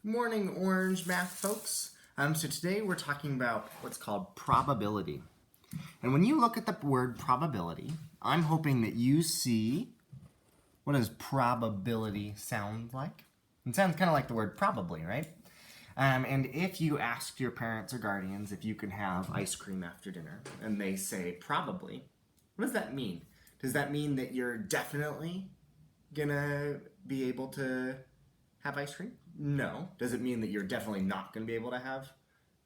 Morning, Orange Math folks. So today we're talking about what's called probability. And when you look at the word probability, I'm hoping that you see, what does probability sound like? It sounds kind of like the word probably, right? And if you asked your parents or guardians if you can have ice cream after dinner, and they say probably, what does that mean? Does that mean that you're definitely gonna be able to have ice cream? No. Does it mean that you're definitely not going to be able to have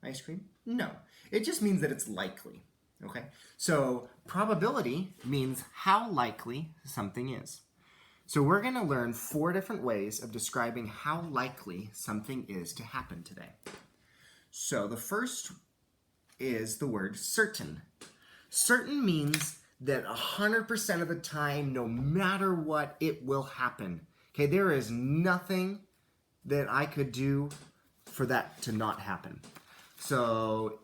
ice cream? No. It just means that it's likely. Okay? So probability means how likely something is. So we're going to learn 4 different ways of describing how likely something is to happen today. So the first is the word certain. Certain means that 100% of the time, no matter what, it will happen. Okay, there is nothing that I could do for that to not happen. So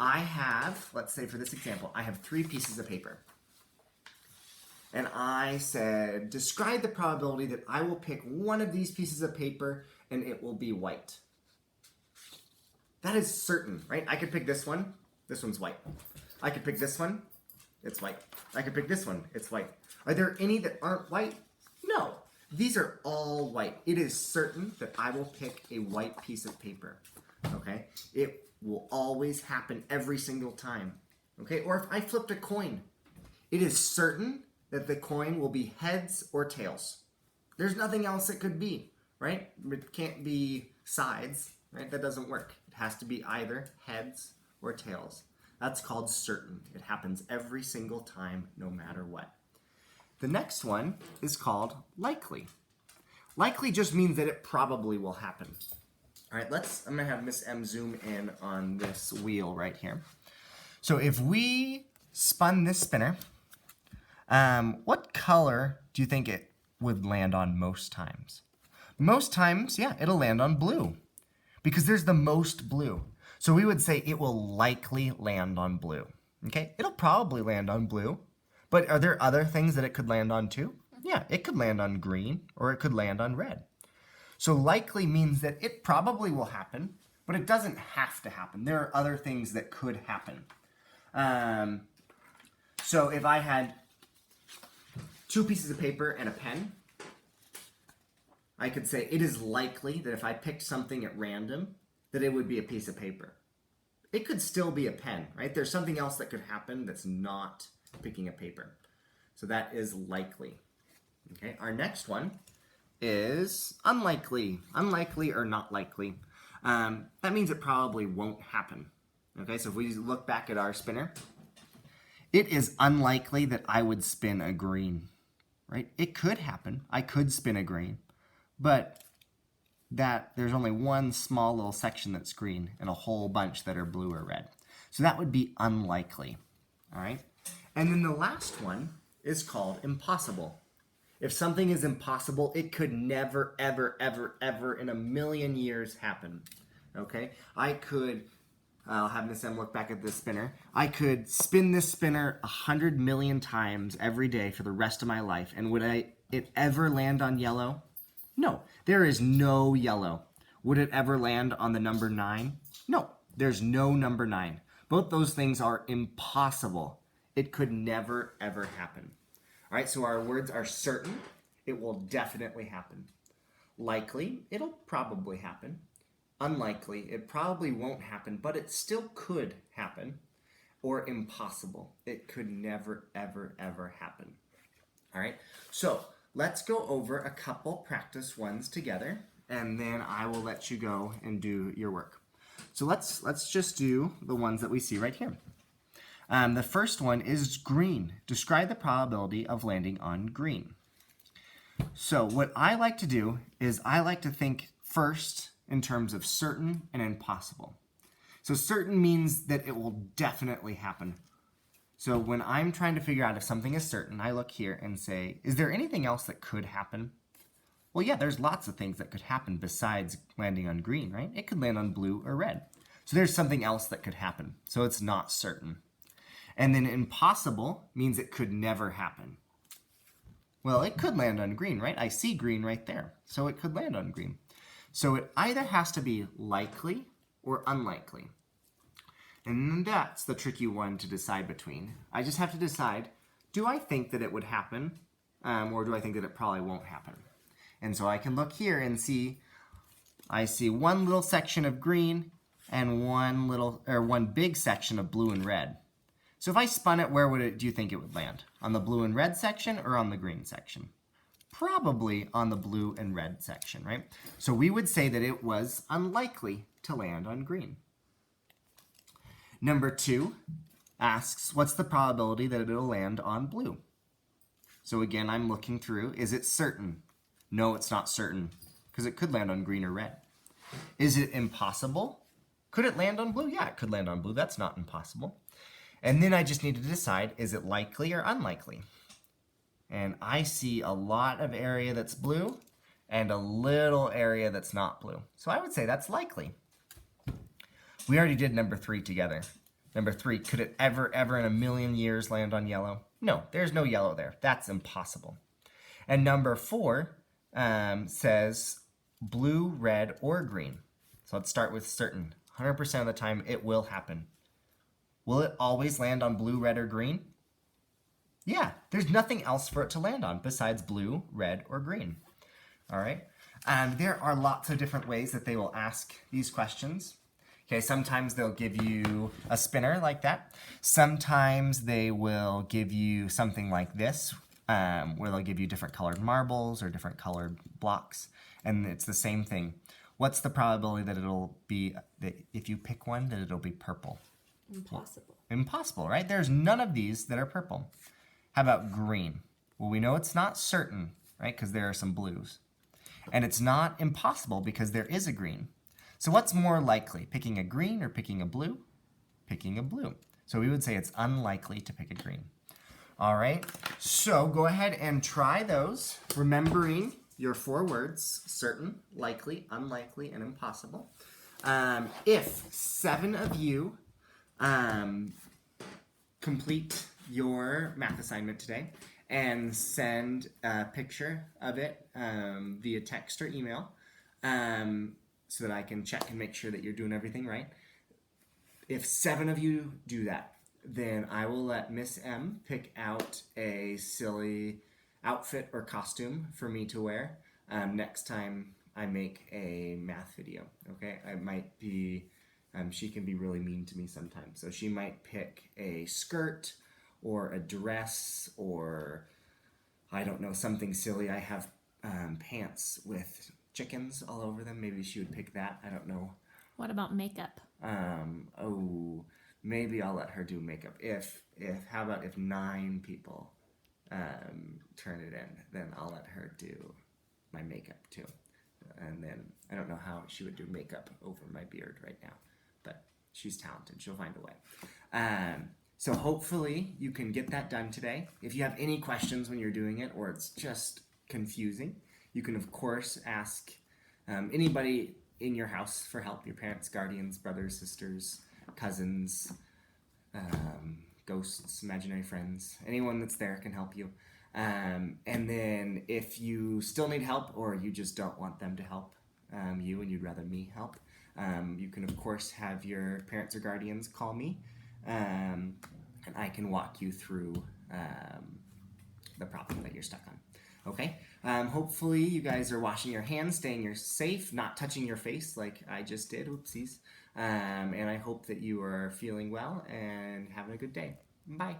I have, let's say for this example, I have 3 pieces of paper. And I said, describe the probability that I will pick one of these pieces of paper and it will be white. That is certain, right? I could pick this one. This one's white. I could pick this one. It's white. I could pick this one. It's white. Are there any that aren't white? No. These are all white. It is certain that I will pick a white piece of paper. Okay? It will always happen every single time. Okay? Or if I flipped a coin, it is certain that the coin will be heads or tails. There's nothing else it could be, right? It can't be sides, right? That doesn't work. It has to be either heads or tails. That's called certain. It happens every single time, no matter what. The next one is called likely. Likely just means that it probably will happen. All right, I'm gonna have Miss M zoom in on this wheel right here. So if we spun this spinner, what color do you think it would land on most times? Most times, yeah, it'll land on blue because there's the most blue. So we would say it will likely land on blue. Okay, it'll probably land on blue. But are there other things that it could land on too? Yeah, it could land on green or it could land on red. So likely means that it probably will happen, but it doesn't have to happen. There are other things that could happen. So if I had 2 pieces of paper and a pen, I could say it is likely that if I picked something at random, that it would be a piece of paper. It could still be a pen, right? There's something else that could happen that's not picking a paper. So that is likely. Okay, our next one is unlikely. Unlikely or not likely. That means it probably won't happen. Okay, so if we look back at our spinner, it is unlikely that I would spin a green, right? It could happen. I could spin a green, but that there's only one small little section that's green and a whole bunch that are blue or red. So that would be unlikely. All right. And then the last one is called impossible. If something is impossible, it could never, ever, ever, ever in a million years happen. Okay? I'll have Miss M look back at this spinner. I could spin this spinner 100 million times every day for the rest of my life. And would it ever land on yellow? No. There is no yellow. Would it ever land on the number 9? No. There's no number 9. Both those things are impossible. It could never, ever happen. All right, so our words are certain. It will definitely happen. Likely, it'll probably happen. Unlikely, it probably won't happen, but it still could happen. Or impossible, it could never, ever, ever happen. All right, so let's go over a couple practice ones together, and then I will let you go and do your work. So let's just do the ones that we see right here. The first one is green. Describe the probability of landing on green. So what I like to do is I like to think first in terms of certain and impossible. So certain means that it will definitely happen. So when I'm trying to figure out if something is certain, I look here and say, is there anything else that could happen? Well, yeah, there's lots of things that could happen besides landing on green, right? It could land on blue or red. So there's something else that could happen. So it's not certain. And then impossible means it could never happen. Well, it could land on green, right? I see green right there. So it could land on green. So it either has to be likely or unlikely. And that's the tricky one to decide between. I just have to decide, do I think that it would happen, or do I think that it probably won't happen? And so I can look here and see, I see one little section of green and one big section of blue and red. So if I spun it, where do you think it would land? On the blue and red section or on the green section? Probably on the blue and red section, right? So we would say that it was unlikely to land on green. Number 2 asks, what's the probability that it'll land on blue? So again, I'm looking through, is it certain? No, it's not certain, because it could land on green or red. Is it impossible? Could it land on blue? Yeah, it could land on blue. That's not impossible. And then I just need to decide, is it likely or unlikely? And I see a lot of area that's blue and a little area that's not blue. So I would say that's likely. We already did number 3 together. Number 3, could it ever in a million years land on yellow? No, there's no yellow there. That's impossible. And number 4 says blue, red, or green. So let's start with certain. 100% of the time it will happen. Will it always land on blue, red, or green? Yeah, there's nothing else for it to land on besides blue, red, or green. All right. There are lots of different ways that they will ask these questions. Okay, sometimes they'll give you a spinner like that. Sometimes they will give you something like this, where they'll give you different colored marbles or different colored blocks. And it's the same thing. What's the probability that it'll be, that if you pick one, that it'll be purple? Impossible. Impossible, right? There's none of these that are purple. How about green? Well, we know it's not certain, right? Because there are some blues. And it's not impossible because there is a green. So what's more likely, picking a green or picking a blue? Picking a blue. So we would say it's unlikely to pick a green. All right, so go ahead and try those, remembering your 4 words, certain, likely, unlikely, and impossible. If 7 of you complete your math assignment today and send a picture of it via text or email, so that I can check and make sure that you're doing everything right. If 7 of you do that, then I will let Miss M pick out a silly outfit or costume for me to wear next time I make a math video, okay? I might be, she can be really mean to me sometimes, so she might pick a skirt or a dress or, I don't know, something silly. I have pants with chickens all over them. Maybe she would pick that. I don't know. What about makeup? Oh, maybe I'll let her do makeup. How about if 9 people turn it in, then I'll let her do my makeup too. And then I don't know how she would do makeup over my beard right now, but she's talented. She'll find a way. So hopefully you can get that done today. If you have any questions when you're doing it or it's just confusing, you can, of course, ask anybody in your house for help, your parents, guardians, brothers, sisters, cousins, ghosts, imaginary friends. Anyone that's there can help you. And then if you still need help or you just don't want them to help you and you'd rather me help, you can, of course, have your parents or guardians call me, and I can walk you through the problem that you're stuck on. Okay, hopefully you guys are washing your hands, staying safe, not touching your face like I just did, oopsies. And I hope that you are feeling well and having a good day. Bye.